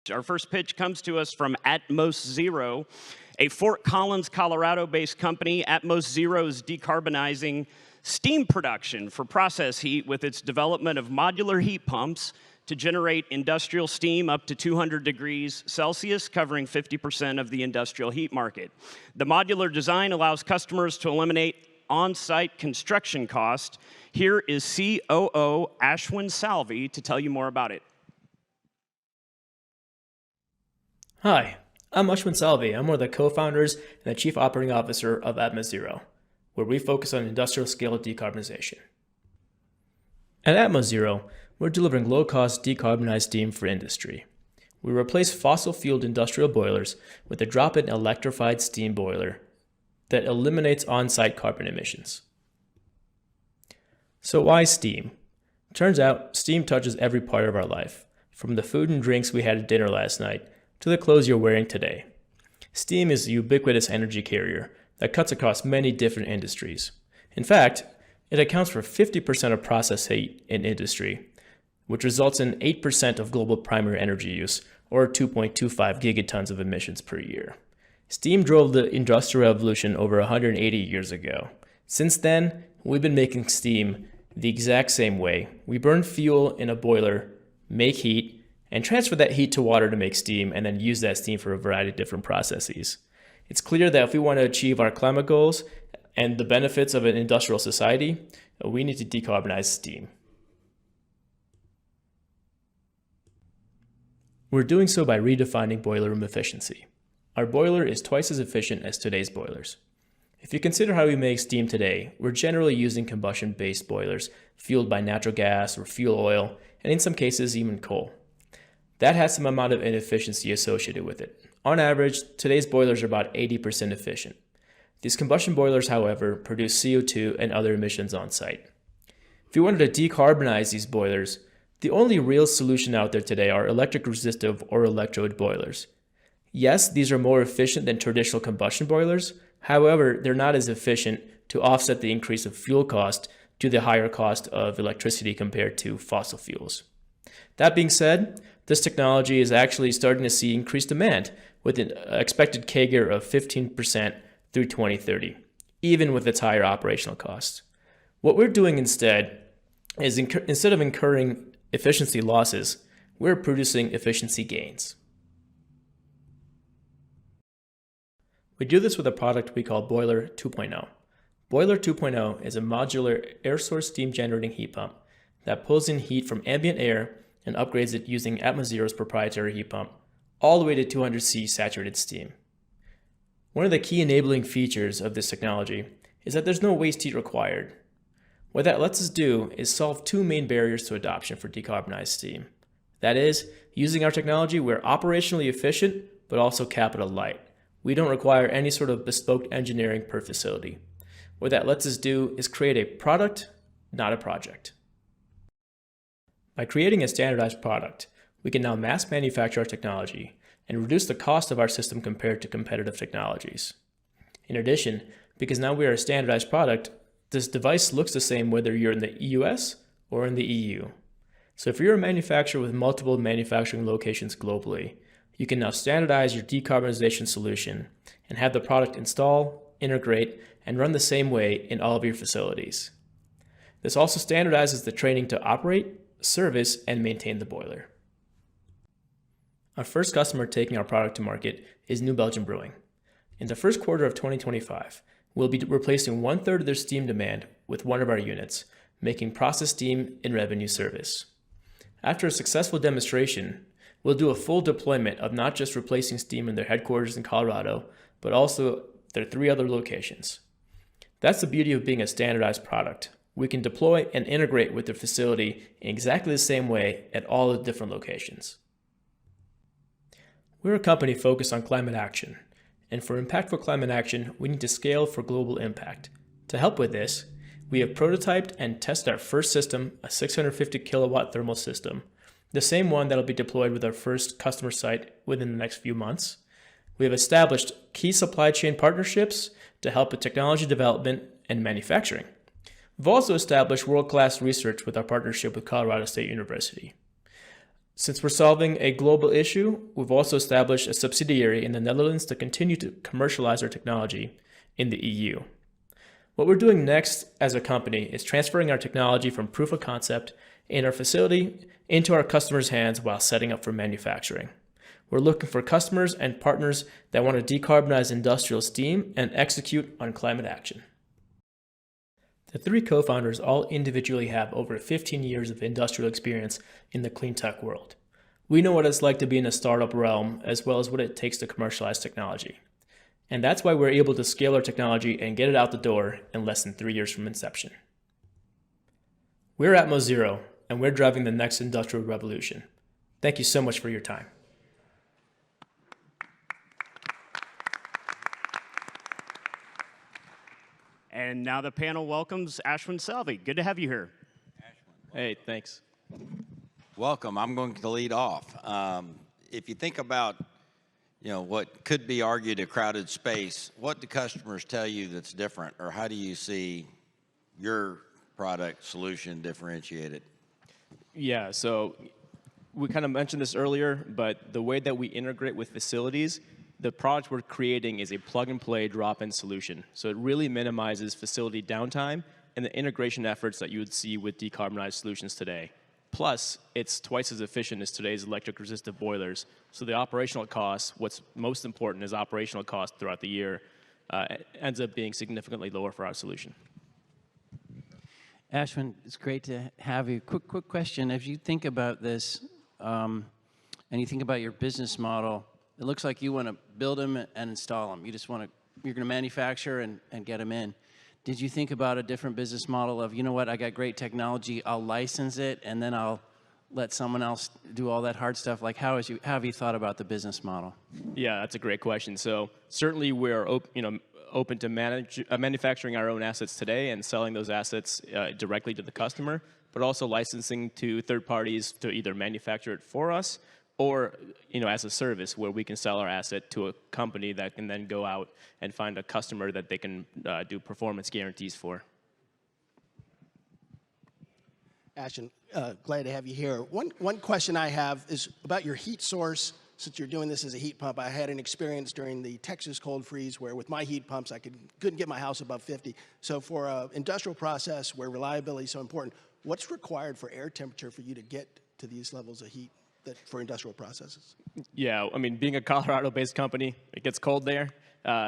Our first pitch comes to us from AtmosZero, a Fort Collins, Colorado-based company. AtmosZero is decarbonizing steam production for process heat with its development of modular heat pumps to generate industrial steam up to 200 degrees Celsius, covering 50% of the industrial heat market. The modular design allows customers to eliminate on-site construction cost. Here is COO Ashwin Salvi to tell you more about it. Hi, I'm Ashwin Salvi. I'm one of the co-founders and the chief operating officer of AtmosZero, where we focus on industrial scale decarbonization. At AtmosZero, we're delivering low-cost decarbonized steam for industry. We replace fossil-fueled industrial boilers with a drop-in electrified steam boiler that eliminates on-site carbon emissions. So why steam? Turns out steam touches every part of our life, from the food and drinks we had at dinner last night to the clothes you're wearing today. Steam is a ubiquitous energy carrier that cuts across many different industries. In fact, it accounts for 50% of process heat in industry, which results in 8% of global primary energy use, or 2.25 gigatons of emissions per year. Steam drove the Industrial Revolution over 180 years ago. Since then, we've been making steam the exact same way. We burn fuel in a boiler, make heat, and transfer that heat to water to make steam, and then use that steam for a variety of different processes. It's clear that if we want to achieve our climate goals and the benefits of an industrial society, we need to decarbonize steam. We're doing so by redefining boiler room efficiency. Our boiler is twice as efficient as today's boilers. If you consider how we make steam today, we're generally using combustion-based boilers fueled by natural gas or fuel oil, and in some cases even coal. That has some amount of inefficiency associated with it. On average, today's boilers are about 80% efficient. These combustion boilers, however, produce CO2 and other emissions on site. If you wanted to decarbonize these boilers, the only real solution out there today are electric resistive or electrode boilers. Yes, these are more efficient than traditional combustion boilers. However, they're not as efficient to offset the increase of fuel cost to the higher cost of electricity compared to fossil fuels. That being said, this technology is actually starting to see increased demand with an expected CAGR of 15% through 2030, even with its higher operational costs. What we're doing instead is instead of incurring efficiency losses, we're producing efficiency gains. We do this with a product we call Boiler 2.0. Boiler 2.0 is a modular air source steam generating heat pump that pulls in heat from ambient air and upgrades it using AtmosZero's proprietary heat pump all the way to 200C saturated steam. One of the key enabling features of this technology is that there's no waste heat required. What that lets us do is solve two main barriers to adoption for decarbonized steam. That is, using our technology, we're operationally efficient, but also capital light. We don't require any sort of bespoke engineering per facility. What that lets us do is create a product, not a project. By creating a standardized product, we can now mass manufacture our technology and reduce the cost of our system compared to competitive technologies. In addition, because now we are a standardized product, this device looks the same whether you're in the US or in the EU. So if you're a manufacturer with multiple manufacturing locations globally, you can now standardize your decarbonization solution and have the product install, integrate, and run the same way in all of your facilities. This also standardizes the training to operate, service, and maintain the boiler. Our first customer taking our product to market is New Belgium Brewing. In the first quarter of 2025, we'll be replacing 1/3 of their steam demand with one of our units, making process steam in revenue service. After a successful demonstration, we'll do a full deployment of not just replacing steam in their headquarters in Colorado, but also their 3 other locations. That's the beauty of being a standardized product. We can deploy and integrate with the facility in exactly the same way at all the different locations. We're a company focused on climate action, and for impactful climate action, we need to scale for global impact. To help with this, we have prototyped and tested our first system, a 650 kilowatt thermal system, the same one that'll be deployed with our first customer site within the next few months. We have established key supply chain partnerships to help with technology development and manufacturing. We've also established world-class research with our partnership with Colorado State University. Since we're solving a global issue, we've also established a subsidiary in the Netherlands to continue to commercialize our technology in the EU. What we're doing next as a company is transferring our technology from proof of concept in our facility into our customers' hands while setting up for manufacturing. We're looking for customers and partners that want to decarbonize industrial steam and execute on climate action. The three co-founders all individually have over 15 years of industrial experience in the clean tech world. We know what it's like to be in a startup realm, as well as what it takes to commercialize technology. And that's why we're able to scale our technology and get it out the door in less than 3 years from inception. We're AtmosZero, and we're driving the next industrial revolution. Thank you so much for your time. And now the panel welcomes Ashwin Salvi. Good to have you here. Hey, thanks. Welcome. I'm going to lead off. If you think about, what could be argued a crowded space, what do customers tell you that's different, or how do you see your product solution differentiated? Yeah, so we kind of mentioned this earlier, but the way that we integrate with facilities, the product we're creating is a plug-and-play drop-in solution. So it really minimizes facility downtime and the integration efforts that you would see with decarbonized solutions today. Plus, it's twice as efficient as today's electric-resistive boilers. So the operational costs, what's most important is operational costs throughout the year, ends up being significantly lower for our solution. Ashwin, it's great to have you. Quick question. As you think about this, and you think about your business model, it looks like you want to build them and install them. You're going to manufacture and get them in. Did you think about a different business model of, I got great technology, I'll license it, and then I'll let someone else do all that hard stuff? Like, how have you thought about the business model? Yeah, that's a great question. So certainly we're open to manufacturing our own assets today and selling those assets directly to the customer, but also licensing to third parties to either manufacture it for us or as a service where we can sell our asset to a company that can then go out and find a customer that they can do performance guarantees for. Ashwin, glad to have you here. One question I have is about your heat source. Since you're doing this as a heat pump, I had an experience during the Texas cold freeze where with my heat pumps, I couldn't get my house above 50. So for an industrial process where reliability is so important, what's required for air temperature for you to get to these levels of heat for industrial processes? Yeah, I mean, being a Colorado-based company, it gets cold there.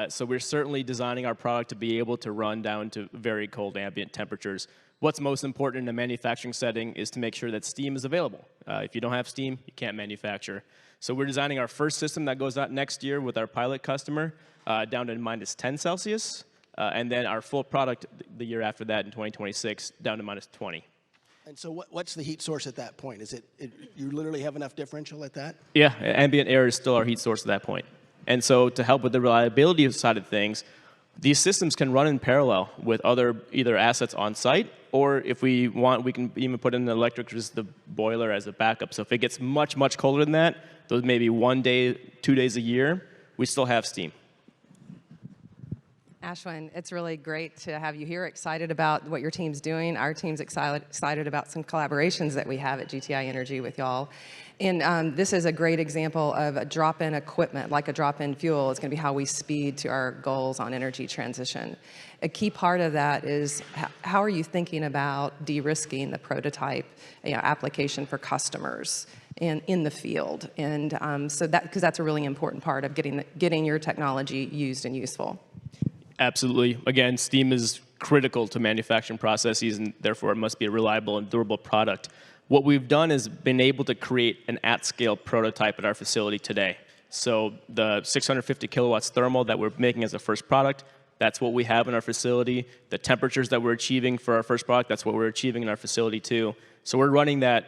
So we're certainly designing our product to be able to run down to very cold ambient temperatures. What's most important in a manufacturing setting is to make sure that steam is available. If you don't have steam, you can't manufacture. So we're designing our first system that goes out next year with our pilot customer down to -10 Celsius, and then our full product the year after that in 2026 down to -20. And so what's the heat source at that point? Is it you literally have enough differential at that? Yeah, ambient air is still our heat source at that point. And so to help with the reliability side of things, these systems can run in parallel with other either assets on site, or if we want, we can even put in an electric resistive boiler as a backup. So if it gets much, much colder than that, those maybe 1 day, 2 days a year, we still have steam. Ashwin, it's really great to have you here, excited about what your team's doing. Our team's excited about some collaborations that we have at GTI Energy with y'all. And this is a great example of a drop-in equipment, like a drop-in fuel. It's going to be how we speed to our goals on energy transition. A key part of that is how are you thinking about de-risking the prototype application for customers in the field? And so that, because that's a really important part of getting your technology used and useful. Absolutely. Again, steam is critical to manufacturing processes, and therefore it must be a reliable and durable product. What we've done is been able to create an at-scale prototype at our facility today. So the 650 kilowatts thermal that we're making as a first product, that's what we have in our facility. The temperatures that we're achieving for our first product, that's what we're achieving in our facility too. So we're running that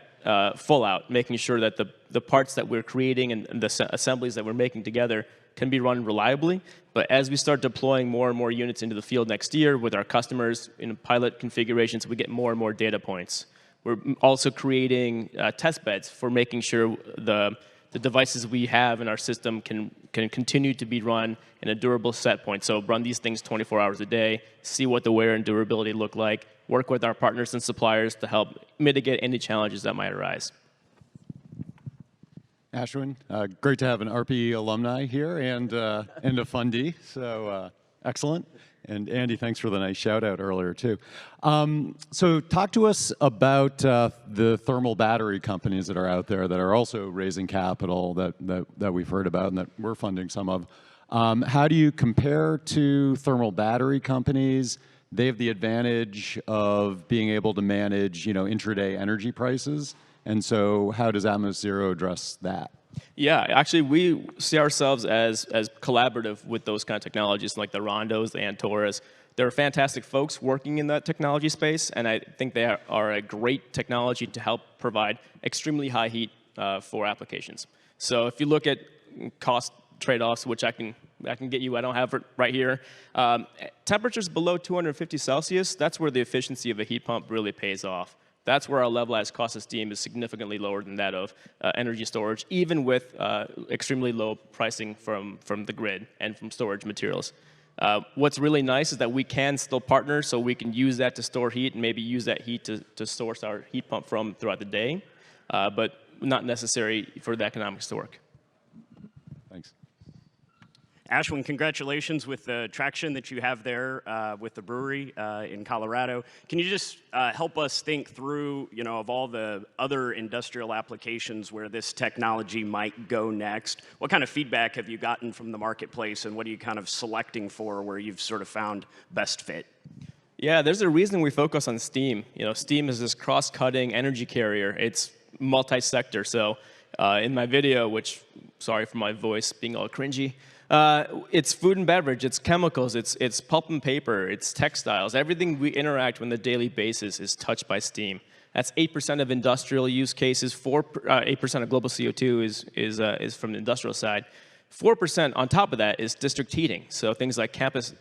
full out, making sure that the parts that we're creating and the assemblies that we're making together can be run reliably. But as we start deploying more and more units into the field next year with our customers in pilot configurations, we get more and more data points. We're also creating test beds for making sure the devices we have in our system can continue to be run in a durable set point. So run these things 24 hours a day, see what the wear and durability look like, work with our partners and suppliers to help mitigate any challenges that might arise. Ashwin. Great to have an RPE alumni here and a fundee, so excellent. And Andy, thanks for the nice shout out earlier too. So talk to us about the thermal battery companies that are out there that are also raising capital that we've heard about and that we're funding some of. How do you compare to thermal battery companies? They have the advantage of being able to manage, intraday energy prices. And so how does AtmosZero address that? Yeah, actually, we see ourselves as collaborative with those kind of technologies, like the Rondos, the Antoras. They're fantastic folks working in that technology space, and I think they are a great technology to help provide extremely high heat for applications. So if you look at cost trade-offs, which I can get you, I don't have it right here. Temperatures below 250 Celsius, that's where the efficiency of a heat pump really pays off. That's where our levelized cost of steam is significantly lower than that of energy storage, even with extremely low pricing from the grid and from storage materials. What's really nice is that we can still partner, so we can use that to store heat and maybe use that heat to source our heat pump from throughout the day, but not necessary for the economics to work. Thanks. Ashwin, congratulations with the traction that you have there with the brewery in Colorado. Can you just help us think through, of all the other industrial applications where this technology might go next? What kind of feedback have you gotten from the marketplace, and what are you kind of selecting for where you've sort of found best fit? Yeah, there's a reason we focus on steam. Steam is this cross-cutting energy carrier. It's multi-sector. So in my video, which, sorry for my voice being all cringy, it's food and beverage, it's chemicals, it's pulp and paper, it's textiles. Everything we interact with on a daily basis is touched by steam. That's 8% of industrial use cases. 8% of global CO2 is from the industrial side. 4% on top of that is district heating. So things like campus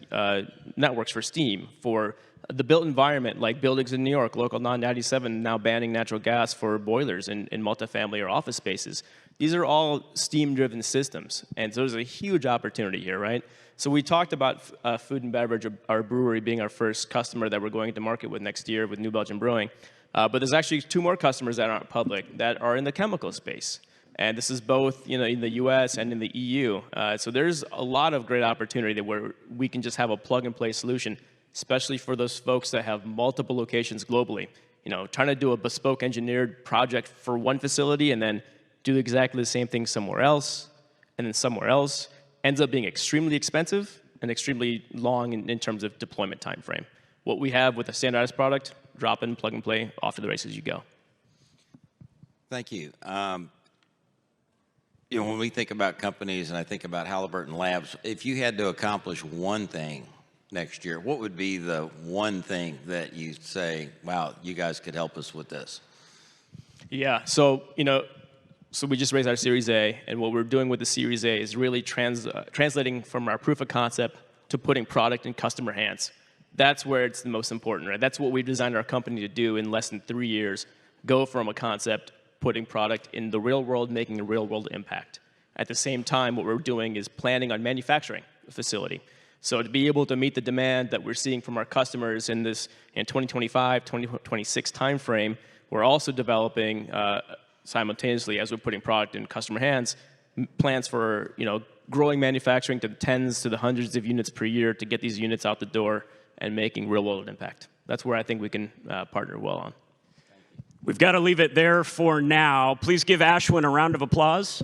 networks for steam, for the built environment, like buildings in New York, Local 997 now banning natural gas for boilers in multifamily or office spaces. These are all steam-driven systems, and so there's a huge opportunity here, right? So we talked about food and beverage, our brewery being our first customer that we're going to market with next year with New Belgium Brewing. But there's actually 2 more customers that aren't public that are in the chemical space. And this is both in the US and in the EU. So there's a lot of great opportunity where we can just have a plug-and-play solution, especially for those folks that have multiple locations globally. Trying to do a bespoke engineered project for one facility and then do exactly the same thing somewhere else, and then somewhere else, ends up being extremely expensive and extremely long in terms of deployment time frame. What we have with a standardized product, drop in, plug and play, off to the races you go. Thank you. When we think about companies, and I think about Halliburton Labs, if you had to accomplish one thing next year, what would be the one thing that you say, wow, you guys could help us with this? Yeah, so we just raised our Series A, and what we're doing with the Series A is really translating from our proof of concept to putting product in customer hands. That's where it's the most important, right? That's what we designed our company to do in less than 3 years. Go from a concept, putting product in the real world, making a real world impact. At the same time, what we're doing is planning on manufacturing a facility. So to be able to meet the demand that we're seeing from our customers in 2025, 2026 timeframe, we're also developing simultaneously, as we're putting product in customer hands, plans for growing manufacturing to the tens to the hundreds of units per year to get these units out the door and making real world impact. That's where I think we can partner well on. We've got to leave it there for now. Please give Ashwin a round of applause.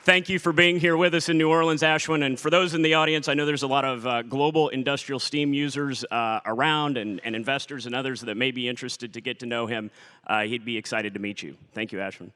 Thank you for being here with us in New Orleans, Ashwin. And for those in the audience, I know there's a lot of global industrial steam users around and investors and others that may be interested to get to know him. He'd be excited to meet you. Thank you, Ashwin.